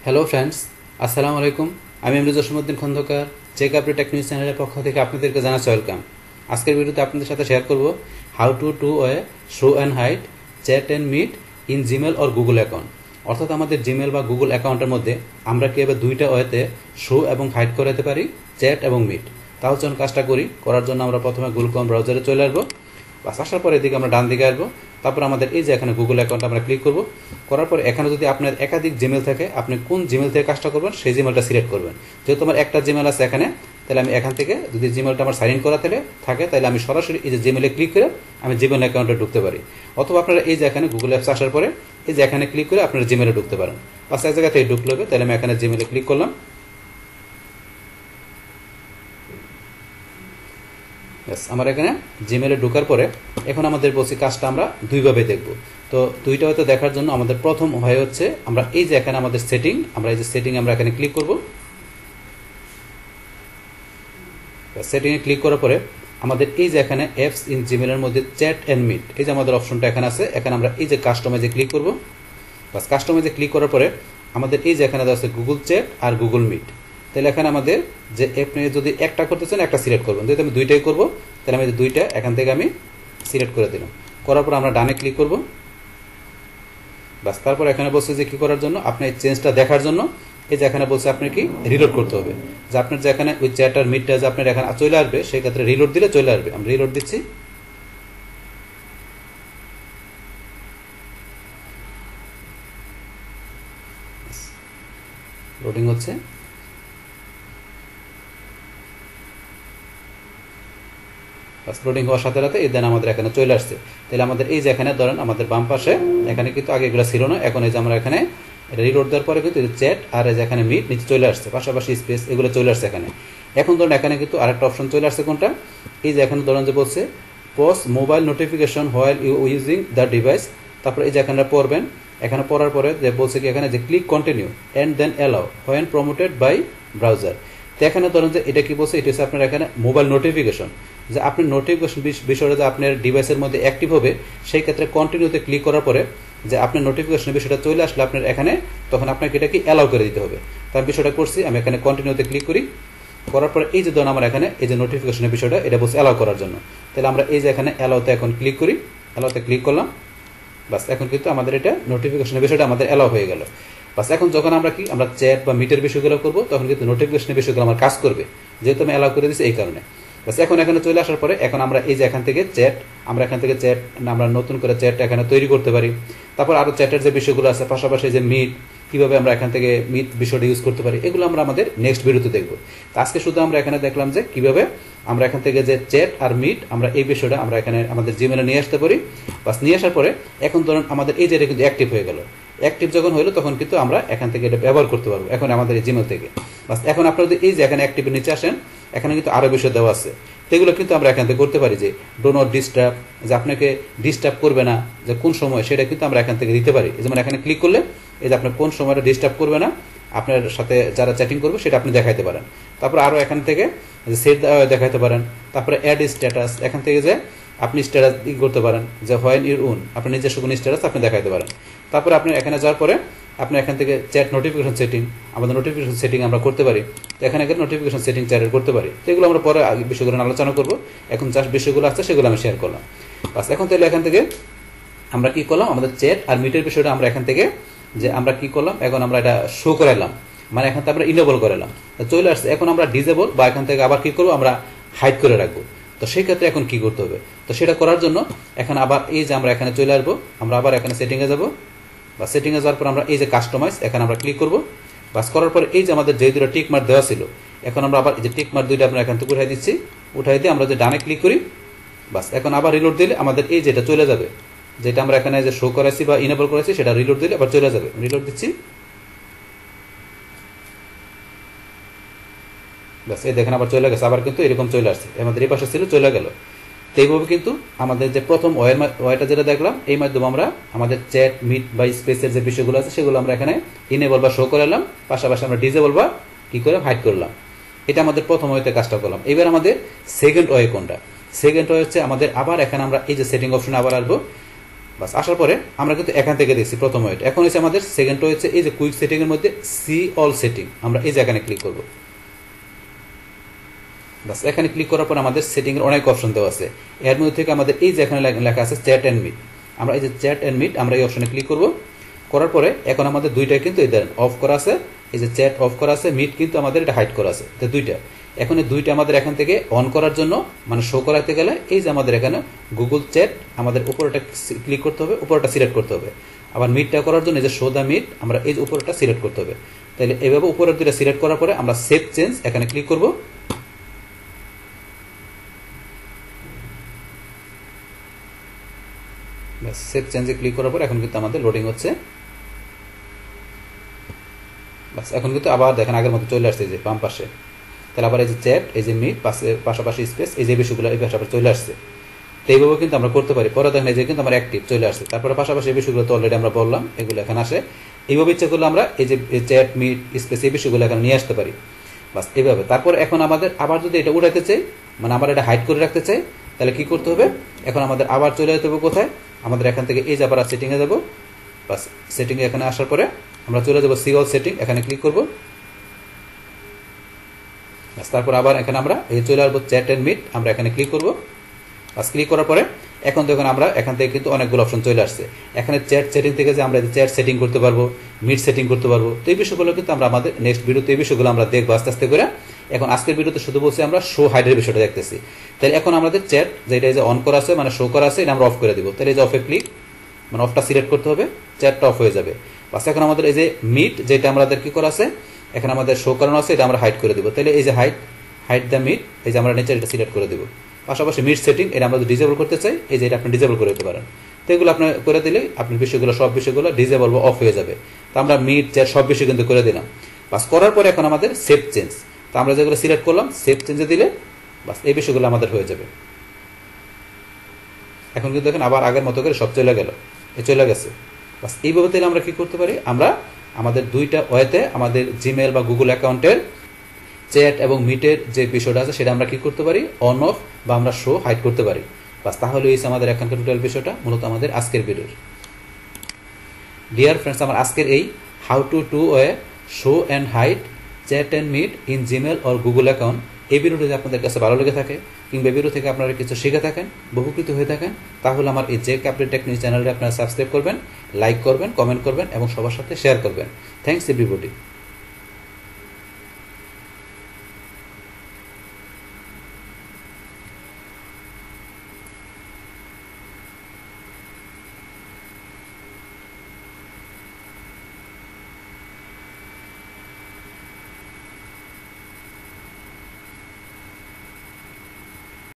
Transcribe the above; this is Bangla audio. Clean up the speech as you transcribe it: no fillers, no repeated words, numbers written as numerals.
হ্যালো ফ্রেন্ডস, আসসালামু আলাইকুম। আমি Jasimuddin Khandakar check update tech news চ্যানেলের পক্ষ থেকে আপনাদেরকে জানাচ্ছি ওয়েলকাম। আজকের ভিডিওতে আপনাদের সাথে শেয়ার করব how to do a show and hide chat and meet in Gmail or Google account. অর্থাৎ আমাদের জিমেল বা গুগল অ্যাকাউন্টের মধ্যে আমরা কীভাবে দুইটা ওয়েতে শো এবং হাইড করাতে পারি, চ্যাট এবং মিট। তাহলে চলুন কাজটা করার জন্য আমরা প্রথমে গুগল ক্রোম ব্রাউজারে চলে আসবো। বাস আসার পরে এদিকে আমরা ডান দিকে আসবো। তারপর আমাদের এই যে এখানে গুগল অ্যাকাউন্ট আমরা ক্লিক করব। করার পর এখানে যদি আপনার একাধিক জিমেল থাকে, আপনি কোন জিমেল থেকে কাজটা করবেন সেই জিমেলটা সিলেক্ট করবেন। যেহেতু আমার একটা জিমেল আছে এখানে, তাহলে আমি এখান থেকে যদি জিমেলটা আমার সাইন ইন করা থাকে তাহলে আমি সরাসরি এই যে জিমেলে ক্লিক করে আমি জিমেল অ্যাকাউন্টে ঢুকতে পারি। অথবা আপনারা এই যে এখানে গুগল অ্যাপস আসার পরে এই যে এখানে ক্লিক করে আপনারা জিমেলে ঢুকতে পারেন। বাস এক জায়গা থেকে ঢুকলে হবে। তাহলে আমি এখানে জিমেলে ক্লিক করলাম। আমার এখানে জিমেলে ঢোকার পরে এখন আমাদের বলছি কাজটা আমরা দুইভাবে দেখব। তো দুইটা হয়তো দেখার জন্য আমাদের প্রথম হয় হচ্ছে আমরা এই যে এখানে আমাদের সেটিং, আমরা এই যে সেটিং আমরা এখানে ক্লিক করব। সেটিংয়ে ক্লিক করার পরে আমাদের এই যে এখানে অ্যাপস ইন জিমেলের মধ্যে চ্যাট অ্যান্ড মিট এই যে আমাদের অপশনটা এখানে আছে, এখানে আমরা এই যে কাস্টমাইজে ক্লিক করব। বাস কাস্টমাইজে ক্লিক করার পরে আমাদের এই যে এখানে দেওয়া আছে গুগল চ্যাট আর গুগল মিট। তাহলে এখানে আমাদের যে আপনি যদি একটা করতে চান একটা সিলেক্ট করবেন, যেহেতু আমি দুইটাই করবো তাহলে আমি দুইটা এখান থেকে আমি সিলেক্ট করে দিলাম। করার পর আমরা ডানে ক্লিক করব। বাস তারপর এখানে বলছে যে কি করার জন্য, আপনি এই চেঞ্জটা দেখার জন্য এই যে এখানে বলছে আপনি কি রিলোড করতে হবে, যে আপনার যে এখানে ওই চ্যাট আর মিটটা যে আপনার এখানে চলে আসবে সেই ক্ষেত্রে রিলোড দিলে চলে আসবে। আমি রিলোড দিচ্ছি। লোডিং হচ্ছে। লোডিং হওয়ার সাথে সাথে এই দেন আমাদের এখানে চলে আসছে। তাহলে আমাদের এই যে এখানে ধরেন আমাদের বাম পাশে এখানে কিন্তু আগে এগুলো ছিল না, এখন এই যে আমরা এখানে রিলোড দেওয়ার পরে কিন্তু চ্যাট আর এই যে এখানে মিট নিচে চলে আসছে, পাশাপাশি স্পেস এগুলো চলে আসছে এখানে। এখন ধরেন এখানে কিন্তু আরেকটা অপশন চলে আসছে, কোনটা? এই যে এখানে ধরেন যে বলছে post mobile notification while you using the device. তারপরে এই যে এখানে পড়বেন, এখানে পড়ার পরে যে বলছে কি এখানে যে click continue and then allow when promoted by browser. তো এখানে ধরেন যে এটা কি বলছে, এটা হচ্ছে আপনার এখানে মোবাইল নোটিফিকেশন, যে আপনার নোটিফিকেশন বিষয়টা যে আপনার ডিভাইসের মধ্যে অ্যাক্টিভ হবে সেই ক্ষেত্রে কন্টিনিউতে ক্লিক করার পরে যে আপনার নোটিফিকেশন বিষয়টা চলে আসলে আপনার এখানে তখন আপনাকে এটা কি অ্যালাউ করে দিতে হবে। তো আমি বিষয়টা করছি, আমি এখানে কন্টিনিউতে ক্লিক করি। করার পরে এই যে ধরুন আমার এখানে এই যে নোটিফিকেশনের বিষয়টা এটা বলছে অ্যালাউ করার জন্য। তাহলে আমরা এই যে এখানে অ্যালাউতে এখন ক্লিক করি, অ্যালাউতে ক্লিক করলাম। বাস এখন কিন্তু আমাদের এটা নোটিফিকেশনের বিষয়টা আমাদের অ্যালাউ হয়ে গেল। বাস এখন যখন আমরা কি আমরা চ্যাট বা মিটের বিষয়গুলো করবো তখন কিন্তু নোটিফিকেশনের বিষয়গুলো আমার কাজ করবে, যেহেতু আমি অ্যালাউ করে দিচ্ছি এই কারণে। বাস এখন এখানে চলে আসার পরে এখন আমরা এই যে এখান থেকে চ্যাট আমরা নতুন করে চ্যাট এখানে তৈরি করতে পারি। তারপর আরো চ্যাটের যে বিষয়গুলো আছে, পাশাপাশি যে মিট কিভাবে আমরা এখান থেকে মিট বিষয়টা ইউজ করতে পারি, এগুলো আমরা আমাদের নেক্সট ভিডিওতে দেখবো। তো আজকে শুধু আমরা এখানে দেখলাম যে কিভাবে আমরা এখান থেকে যে চ্যাট আর মিট আমরা এই বিষয়টা আমরা এখানে আমাদের জিমেলে নিয়ে আসতে পারি। বাস নিয়ে আসার পরে এখন ধরুন আমাদের এই যে এটা কিন্তু অ্যাক্টিভ হয়ে গেল। অ্যাক্টিভ যখন হলো তখন কিন্তু আমরা এখান থেকে এটা ব্যবহার করতে পারবো এখন আমাদের এই জিমেল থেকে। বাস এখন আপনারা যদি এই যে এখানে অ্যাক্টিভের নিচে আসেন, এখানে কিন্তু আরো বিষয় দেওয়া আছে, সেগুলো কিন্তু আমরা এখান থেকে করতে পারি। যে ডো নট ডিস্টার্ব, যে আপনাকে ডিস্টার্ব করবে না, যে কোন সময় সেটা কিন্তু আমরা এখান থেকে দিতে পারি। যেমন এখানে ক্লিক করলে এই যে আপনার কোন সময়টা ডিস্টার্ব করবে না, আপনার সাথে যারা চ্যাটিং করবে সেটা আপনি দেখাইতে পারেন। তারপর আরো এখান থেকে সেট দেখাইতে পারেন। তারপরে অ্যাড স্ট্যাটাস, এখান থেকে যে আপনি স্ট্যাটাস করতে পারেন, যে হোয়েন ইউর ওন আপনি নিজস্ব কোনো স্ট্যাটাস আপনি দেখাইতে পারেন। তারপরে আপনি এখানে যাওয়ার পরে আপনি এখান থেকে চ্যাট নোটিফিকেশন সেটিং, আমাদের নোটিফিকেশন সেটিং আমরা করতে পারি। তো এখানে নোটিফিকেশন সেটিং চ্যাটের করতে পারি। তো এগুলো আমরা পরে বিষয়গুলো আলোচনা করবো। এখন জাস্ট বিষয়গুলো আছে সেগুলো আমি শেয়ার করলাম। বাস এখন তাহলে এখান থেকে আমরা কি করলাম, আমাদের চ্যাট আর মিটের বিষয়টা আমরা এখান থেকে যে আমরা কি করলাম, এখন আমরা এটা শো করাইলাম, মানে এখান থেকে আমরা ইনেবল করালাম, চলে আসছে। এখন আমরা ডিসেবল বা এখান থেকে আবার কি করবো, আমরা হাইড করে রাখবো। তো সেই ক্ষেত্রে এখন কি করতে হবে, তো সেটা করার জন্য এখন আবার এই যে আমরা এখানে চলে আসবো, আমরা আবার এখানে সেটিংয়ে যাবো। বা সেটিংয়ে যাওয়ার পর আমরা এই যে কাস্টমাইজ এখানে আমরা ক্লিক করবো। বাস করার পর এই যে আমাদের যে দুটো টিক মার্ক দেওয়া ছিল, এখন আমরা আবার এই যে টিক মার্ক দুইটা আমরা এখান থেকে উঠাই দিচ্ছি। উঠাই দিয়ে আমরা যে ডানে ক্লিক করি, বাস এখন আবার রিলোড দিলে আমাদের এই যেটা চলে যাবে, যেটা আমরা এখানে যে শো করাইছি বা ইনেবল করেছি সেটা রিলোড দিলে আবার চলে যাবে। রিলোড দিচ্ছি। বাস এই দেখেন আবার চলে গেছে, আবার কিন্তু এরকম চলে আসছে, আমাদের এই পাশে ছিল চলে গেল। তো এইভাবে কিন্তু আমাদের যে প্রথম ওয়েটা যেটা দেখলাম এই মাধ্যমে আমরা আমাদের চ্যাট মিট বা স্পেসের যে বিষয়গুলো আছে সেগুলো আমরা এখানে ইনেবল বা শো করালাম, পাশাপাশি আমরা ডিসেবল বা কি করে হাইড করলাম। এটা আমাদের প্রথম ওয়েতে কাজটা করলাম। এবার আমাদের সেকেন্ড ওয়ে কোনটা? সেকেন্ড ওয়ে হচ্ছে আমাদের আবার এখানে আমরা এই যে সেটিং অপশনে আবার আসবো। বাস আসার পরে আমরা কিন্তু এখান থেকে দেখছি প্রথম ওয়েট। এখন হচ্ছে আমাদের সেকেন্ড হচ্ছে এই যে কুইক সেটিং এর মধ্যে সি অল সেটিং, আমরা এই যে এখানে ক্লিক করব। বাস এখানে ক্লিক করার পর আমাদের সেটিং এর অনেক অপশন দেওয়া আছে। এর মধ্যে থেকে আমাদের এই যে এখানে লেখা আছে চ্যাট এন্ড মিট, আমরা এই যে চ্যাট এন্ড মিট আমরা এই অপশনে ক্লিক করব। করার পরে এখন আমাদের দুইটাই কিন্তু এই ধরেন অফ করা আছে, এই যে চ্যাট অফ করা আছে, মিট কিন্তু আমাদের এটা হাইড করা আছে, তো দুইটা। এখন এই দুইটা আমাদের এখান থেকে অন করার জন্য মানে শো করাতে গেলে এই যে আমাদের এখানে গুগল চ্যাট আমাদের উপরটা ক্লিক করতে হবে, উপরটা সিলেক্ট করতে হবে। আবার মিটটা করার জন্য এই যে শো দ্য মিট আমরা এই যে উপরটা সিলেক্ট করতে হবে। তাহলে এইভাবে উপরের দুইটা সিলেক্ট করার পরে আমরা সেভ চেঞ্জ এখানে ক্লিক করব। সেভ চেঞ্জে ক্লিক করার পর এখন কিন্তু আমাদের লোডিং হচ্ছে। বাস এখন কিন্তু আবার দেখেন আগের মতো চলে আসছে যে বাম পাশে। তাহলে আবার এই যে চ্যাট, এই যে মিট, পাশাপাশি স্পেস, এই যে বিষয়গুলো এই পাশাপাশি চলে আসছে। তো এইভাবে কিন্তু আমরা করতে পারি। পরে দেখেন এই যে কিন্তু আমার অ্যাক্টিভ চলে আসছে। তারপরে পাশাপাশি এই বিষয়গুলো তো অলরেডি আমরা বললাম, এগুলো এখানে আসে। এইভাবে ইচ্ছা করলে আমরা এই যে চ্যাট, মিট, স্পেস এই বিষয়গুলো এখানে নিয়ে আসতে পারি। বাস এইভাবে। তারপর এখন আমাদের আবার যদি এটা উঠাইতে চাই, মানে আমরা এটা হাইড করে রাখতে চাই, তাহলে কি করতে হবে? এখন আমাদের আবার চলে যেতে হবে কোথায়? আমাদের এখান থেকে এই যে আবার সেটিংয়ে যাব। বাস সেটিংয়ে এখানে আসার পরে আমরা চলে যাব সি অল সেটিং, এখানে ক্লিক করব। তারপর আবার এখানে আমরা এই চলে আসবো চ্যাট এন্ড মিট, আমরা এখানে ক্লিক করব। বাস ক্লিক করার পরে এখন দেখুন আমরা এখান থেকে কিন্তু অনেকগুলো অপশন চলে আসছে। এখানে চ্যাট সেটিং থেকে যে আমরা চ্যাট সেটিং করতে পারবো, মিট সেটিং করতে পারবো। তো এই বিষয়গুলো কিন্তু আমরা আমাদের নেক্সট ভিডিওতে এই বিষয়গুলো আমরা দেখবো আস্তে আস্তে করে। এখন আজকের ভিডিওতে শুধু বলছি আমরা শো হাইডের বিষয়টা দেখতেছি। তাহলে এখন আমাদের চ্যাট যেটা যে অন করা আছে মানে শো করা আছে, এটা আমরা অফ করে দিব। তাহলে এই যে অফে ক্লিক, মানে অফটা সিলেক্ট করতে হবে, চ্যাটটা অফ হয়ে যাবে। বাস এখন আমাদের এই যে মিট যেটা আমাদের কি করা আছে, এখানে আমাদের শো করানো আছে, এটা আমরা হাইড করে দিব। তাহলে এই যে হাইড দ্য মিট, এই যে আমরা নিচে এটা সিলেক্ট করে দিব। পাশাপাশি মিট সেটিং এটা আমরা যদি ডিসেবল করতে চাই, এই যে এটা আপনি ডিসেবল করে দিতে পারেন। তো এগুলো আপনি করে দিলেই আপনার বিষয়গুলো সব বিষয়গুলো ডিসেবল বা অফ হয়ে যাবে। তো আমরা মিট, চ্যাট সব বিষয় কিন্তু করে দিলাম। বাস করার পরে এখন আমাদের সেভ চেঞ্জ, তো আমরা যেগুলো সিলেক্ট করলাম সেভ চেঞ্জে দিলে বাস এই বিষয়গুলো আমাদের হয়ে যাবে। এখন কিন্তু দেখেন আবার আগের মতো করে সব চলে গেল, চলে গেছে। বাস এইভাবে তাহলে আমরা কি করতে পারি? আমরা আমাদের দুইটা ওয়েতে আমাদের জিমেল বা গুগল অ্যাকাউন্টের চ্যাট এবং মিটের যে বিষয়টা আছে সেটা আমরা কি করতে পারি? অন অফ বা আমরা শো হাইড করতে পারি। বাস তাহলে এই আমাদের এখানকার টোটাল বিষয়টা মূলত আমাদের আজকের ভিডিওর। ডিয়ার ফ্রেন্ডস, আমার আজকের এই how to do a show and hide chat and meet in Gmail or Google account, এই ভিডিওটি যদি আপনাদের কাছে ভালো লেগে থাকে কিংবা ভিডিও থেকে আপনারা কিছু শিখে থাকেন, উপকৃত হয়ে থাকেন, তাহলে আমার এই জেক আপডেট টেকনিক চ্যানেলটি আপনারা সাবস্ক্রাইব করবেন, লাইক করবেন, কমেন্ট করবেন এবং সবার সাথে শেয়ার করবেন। Thanks everybody.